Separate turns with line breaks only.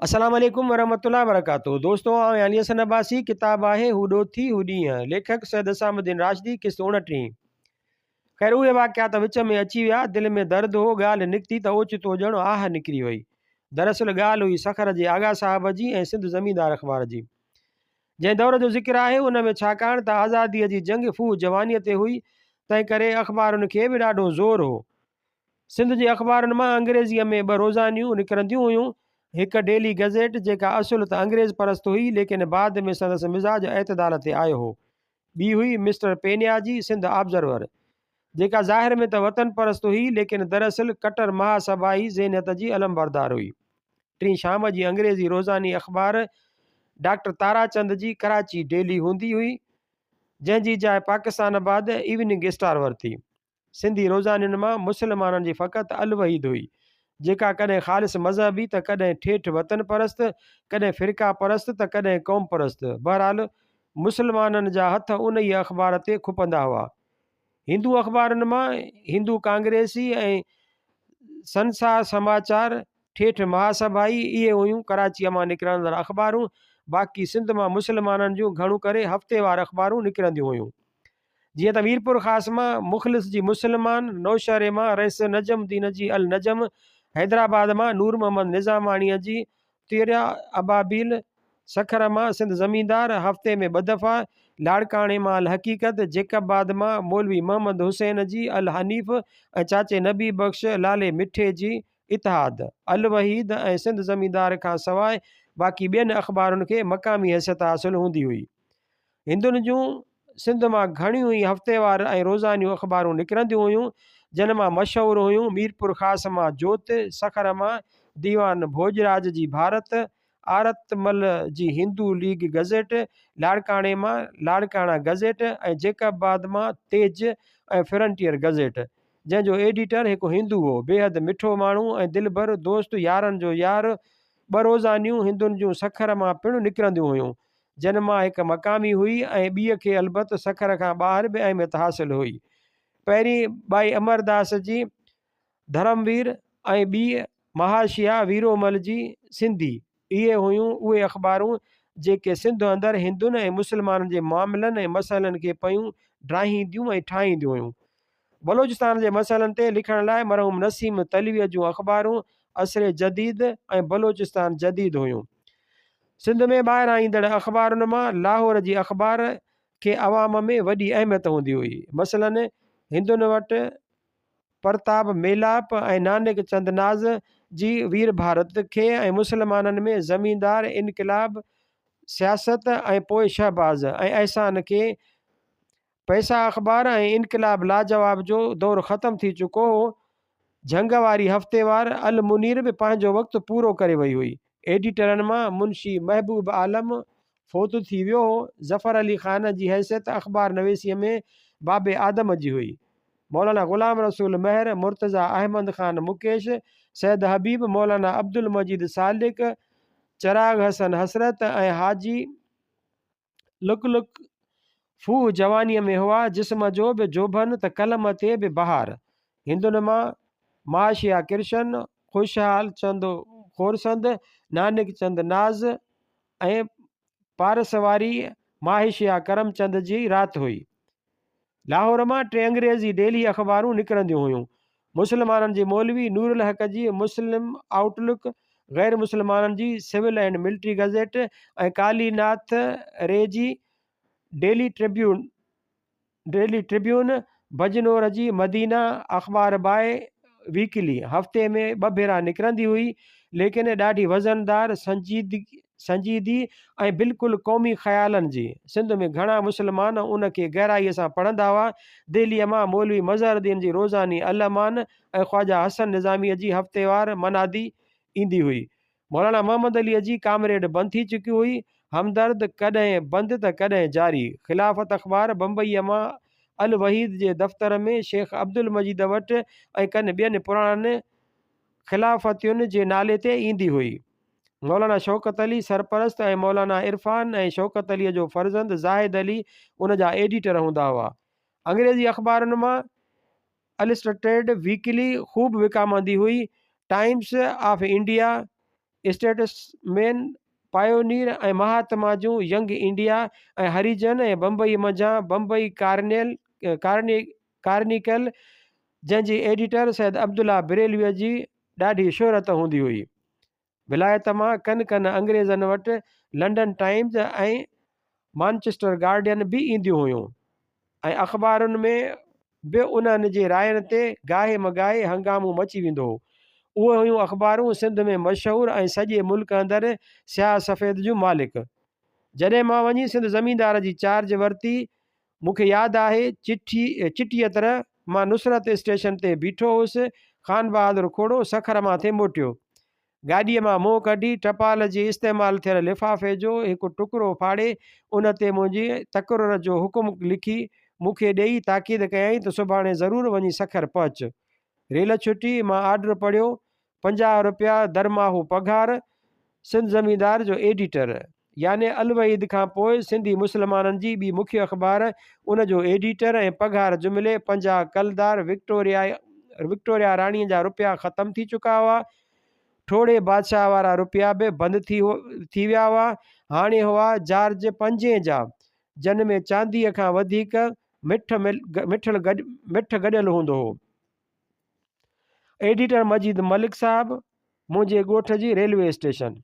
अस्सलाम वालेकुम वरहमतुल्लाहि वबरकातुहू। दोस्तों यानी हसन अब्बासी किताब आहे हुडो थी हुडी है। लेखक सैयद असामुद्दीन राशिदी किस्त 29। ख़ैर उहे वाक़ियात विच में अची विया, दिलि में दर्द हो, ॻाल्हि निकिती त ओचितो ॼणो आह निकिरी वई। दरअसल ॻाल्हि हुई सखर जे आगा साहब जी ऐं सिंध ज़मींदार अख़बार जी। जंहिं दौर जो ज़िक्र आहे उन में छाकाणि त आज़ादीअ जी जंग फूह जवानीअ ते हुई, तंहिं करे अख़बारुनि खे बि ॾाढो ज़ोर हो। सिंध जे अख़बारुनि मां अंग्रेज़ीअ में 2 रोज़ानियूं निकिरंदियूं हुयूं। हिकु डेली गज़ेट जेका असुल त अंग्रेज़ परस्त हुई, लेकिन बाद में संदसि मिज़ाज एतदाल ते आयो हो। ॿी हुई मिस्टर पेनिया जी सिंध ऑब्ज़र्वर, जेका ज़ाहिर में त वतन परस्त हुई, लेकिन दरअसल कटर महासभाई ज़हनियत जी अलमबरदार हुई। टीं शाम जी अंग्रेज़ी रोज़ानी अख़बार डॉक्टर ताराचंद जी कराची डेली हूंदी हुई, जंहिंजी जाइ पाकिस्तान बाद इवनिंग स्टार वरिती। सिंधी रोज़ानियुनि मां मुस्लमाननि जी फ़क़ति अल वहीद हुई, जेका कॾहिं ख़ालिस मज़हबी त कॾहिं ठेठ वतन परस्त, कॾहिं फ़िरका परस्त त कॾहिं क़ौम परस्त। बहरहाल मुस्लमाननि जा हथ उन ई अख़बार ते खुपंदा हुआ। हिंदू अख़बारुनि मां हिंदू कांग्रेसी ऐं संसार समाचार, ठेठ महासभाई इहे हुयूं कराचीअ मां निकिरंदड़ अख़बारूं। बाक़ी सिंध मां मुस्लमाननि जूं घणो करे हफ़्तेवार अख़बारूं निकिरंदियूं हुयूं, जीअं त मीरपुर ख़ास मां मुख़लिस जी मुस्लमान, नौशहरे मां रईस नजम दीन जी अल नजम, हैदराबाद मां नूर मोहम्मद निज़ामाणीअ जी तिरा अबाबिल, सखर मां सिंध ज़मींदार हफ़्ते में 2 दफ़ा, लाड़काणे मां अल हक़ीक़त, जेकबाद मां मौलवी मोहम्मद हुसैन जी अल हनीफ़ ऐं चाचे नबी बख़्श लाले मिठे जी इतिहाद, अल वहीद ऐं सिंध ज़मींदार खां सवाइ बाक़ी ॿियनि अख़बारुनि खे मक़ामी हैसियत हासिलु हूंदी हुई। हिंदुनि जूं सिंध मां घणियूं ई हफ़्तेवार ऐं रोज़ानियूं अख़बारूं निकिरंदियूं हुयूं, जिन मां मशहूरु हुयूं मीरपुर ख़ास मां जोत, सखर मां दीवान भोजराज जी भारत, आरतमल जी हिंदू लीग गज़ेट, लाड़काणे मां लाड़काणा गज़ेट ऐं जेकबाद मां तेज ऐं फ्रंटियर गज़ेट, जंहिंजो एडिटर हिकु हिंदू हो, बेहद मिठो माण्हू ऐं दिलबर दोस्त, यारनि जो यार। 2 रोज़ानियूं हिंदुनि जूं सखर मां पिणु निकिरंदियूं हुयूं, जिन मां हिकु मक़ामी हुई ऐं ॿीअ खे अलबत सखर खां ॿाहिरि बि अहमियत हासिलु हुई। पहिरीं बाई अमरदास जी धर्मवीर ऐं ॿी महाशिया वीरोमल जी सिंधी। इहे हुयूं उहे अख़बारूं जेके सिंध अंदरि हिंदुनि ऐं मुस्लमाननि जे मामलनि ऐं मसइलनि खे पयूं ड्राहींदियूं ऐं ठाहींदियूं हुयूं। बलोचिस्तान जे मसइलनि ते लिखण लाइ मरहूम नसीम तलवीअ जूं अख़बारूं असरे जदीद ऐं बलोचिस्तान जदीद हुयूं। सिंध में ॿाहिरां ईंदड़ अख़बारुनि मां लाहौर जी अख़बार खे अवाम में वॾी अहमियत हूंदी हुई। मसइलनि हिंदुनि वटि प्रताप मेलाप ऐं नानक चंद नाज़ जी वीर भारत खे ऐं मुस्लमाननि में ज़मींदार, इनकलाब, सियासत ऐं पोइ शहबाज़ ऐं अहसान खे। पैसा अख़बार ऐं इनकलाब लाजवाब जो दौरु ख़तमु थी चुको हो। झंग वारी हफ़्तेवार अल मुनीर बि पंहिंजो वक़्तु पूरो करे वई हुई। एडिटरनि मां मुंशी महबूब आलम फ़ौत थी वियो हो। ज़फ़र अली ख़ान जी हैसियत अख़बार नवेसीअ में बाबे आदम जी हुई। मौलाना ग़ुलाम रसूल महर, मुर्तज़ा अहमद ख़ान मुकेश, सैद हबीब, मौलाना अब्दुल मजीद सालिक, चिराग हसन हसरत ऐं हाजी लुक फूह जवानीअ में हुआ, जिस्म जो बि जोबन त कलम ते बि बहार। हिंदुनि मां महाशिया कृष्ण, खुशहाल चंद खोरसंद, नानक चंद नाज़ ऐं पारसवारी माहिशिया करमचंद जी राति हुई। लाहौर मां 3 अंग्रेज़ी डेली अख़बारूं निकिरंदियूं हुयूं। मुस्लमाननि जी मौलवी नूरुल हक़ जी मुस्लिम आउटलुक, ग़ैर मुस्लमाननि जी सिविल एंड मिलिट्री गज़ेट ऐं कालीनाथ रे जी डेली ट्रिब्यून, बजनौर जी मदीना अख़बार बाय वीकली हफ़्ते में 2 भेरा निकिरंदी हुई, लेकिन ॾाढी वज़नदार, संजीदी ऐं बिल्कुलु क़ौमी ख़्यालनि जी। सिंध में घणा मुस्लमान उन खे गहराईअ सां पढ़ंदा हुआ। दिल्लीअ मां मौलवी मज़हरुद्दीन जी रोज़ानी अल अमान ऐं ख़्वाजा हसन निज़ामीअ जी हफ़्तेवार मनादी ईंदी हुई। मौलाना मोहम्मद अलीअ जी कामरेड बंदि थी चुकी हुई। हमदर्द कॾहिं बंदि त कॾहिं जारी। ख़िलाफ़त अख़बार बम्बईअ मां अल वहीद जे दफ़्तर में शेख अब्दुल मजीद वटि ऐं कनि ॿियनि पुराणनि ख़िलाफ़तियुनि जे नाले ते ईंदी हुई। मौलाना शौकत अली सरपरस्त ऐं मौलाना इरफ़ान ऐं शौकत अलीअ जो फ़र्ज़ंद ज़ाहिद अली उन जा एडिटर हूंदा हुआ। अंग्रेज़ी अख़बारुनि मां अलिस्टेड वीकली ख़ूब विकामंदी हुई। Times of India, statesman, pioneer ऐं महात्मा जूं, यंग इंडिया ऐं हरिजन ऐं बम्बई मंझां बम्बई कार्निकल, जंहिंजी एडिटर सैयद अब्दुल्ला बरेलवीअ जी ॾाढी शोहरत हूंदी हुई। विलायत मां कन अंग्रेज़नि वटि लंडन टाइम्स ऐं मानचेस्टर गार्डियन बि ईंदियूं हुयूं ऐं अख़बारुनि में बि उन्हनि जे रायनि ते गाहे मगाहे हंगामो मची वेंदो हो। उहे हुयूं अख़बारूं सिंध में मशहूरु ऐं सॼे मुल्क अंदरि स्याह सफ़ेद जूं मालिक। जॾहिं मां वञी सिंध ज़मींदार जी चार्ज वरिती, मूंखे यादि आहे चिठीअ तरह मां नुसरत स्टेशन ते बीठो हुउसि। ख़ान बहादुर खोड़ो सखर मां थिए मोटियो। गाॾीअ मां मुंहुं कढी टपाल जे इस्तेमालु थियल लिफ़ाफ़े जो हिकु टुकड़ो फाड़े उन ते मुंहिंजी तक़रर जो हुकुम लिखी मूंखे ॾेई ताक़ीद कयईं त सुभाणे ज़रूरु वञी सखर पहुच। रेल छुटी, मां आर्डर पढ़ियो, 50 रुपया दरमाहू पघार, सिंध ज़मींदार जो एडिटर। याने अलवईद खां पोइ सिंधी मुस्लमाननि जी ॿी मुख्य अख़बार, उन जो एडिटर ऐं पघार जुमिले 50 कलदार विक्टोरिया राणीअ जा रुपया ख़तमु थी चुका हुआ। ठोड़े बादशाह वारा रुपया बि बंदि थी विया हुआ। हाणे हुआ जॉर्ज पंजे जा, जन में चांदीअ खां वधीक मिठ गॾियल हूंदो हो। एडिटर मजीद मलिक साहब, मुंहिंजे ॻोठ जी रेलवे स्टेशन।